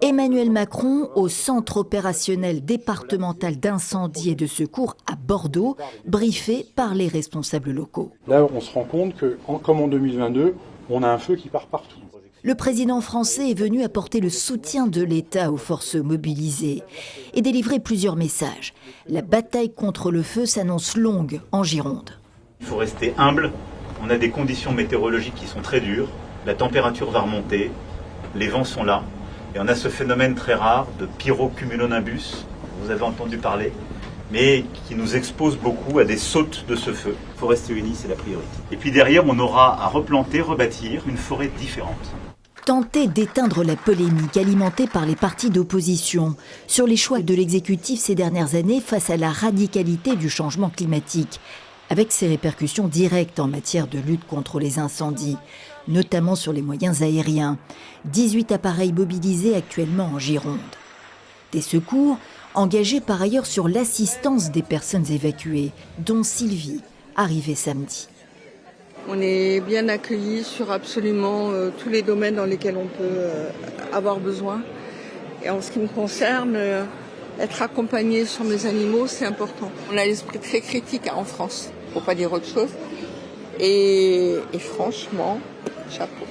Emmanuel Macron au centre opérationnel départemental d'incendie et de secours à Bordeaux, briefé par les responsables locaux. Là, on se rend compte que, comme en 2022, on a un feu qui part partout. Le président français est venu apporter le soutien de l'État aux forces mobilisées et délivrer plusieurs messages. La bataille contre le feu s'annonce longue en Gironde. Il faut rester humble, on a des conditions météorologiques qui sont très dures, la température va remonter, les vents sont là, et on a ce phénomène très rare de pyrocumulonimbus, vous avez entendu parler, mais qui nous expose beaucoup à des sautes de ce feu. Il faut rester unis, c'est la priorité. Et puis derrière, on aura à replanter, rebâtir une forêt différente. Tenter d'éteindre la polémique alimentée par les partis d'opposition sur les choix de l'exécutif ces dernières années face à la radicalité du changement climatique, avec ses répercussions directes en matière de lutte contre les incendies, notamment sur les moyens aériens. 18 appareils mobilisés actuellement en Gironde. Des secours engagés par ailleurs sur l'assistance des personnes évacuées, dont Sylvie, arrivée samedi. On est bien accueillis sur absolument tous les domaines dans lesquels on peut avoir besoin. Et en ce qui me concerne, être accompagné sur mes animaux, c'est important. On a l'esprit très critique en France, pour pas dire autre chose. Et franchement, chapeau.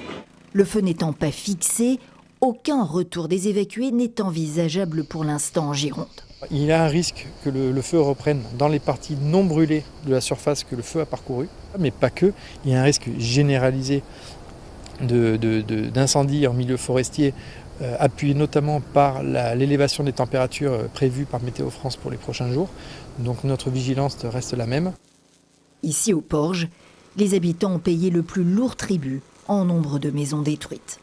Le feu n'étant pas fixé, aucun retour des évacués n'est envisageable pour l'instant en Gironde. Il y a un risque que le feu reprenne dans les parties non brûlées de la surface que le feu a parcouru, mais pas que. Il y a un risque généralisé d'incendie en milieu forestier, appuyé notamment par l'élévation des températures prévues par Météo France pour les prochains jours. Donc notre vigilance reste la même. Ici au Porge, les habitants ont payé le plus lourd tribut en nombre de maisons détruites.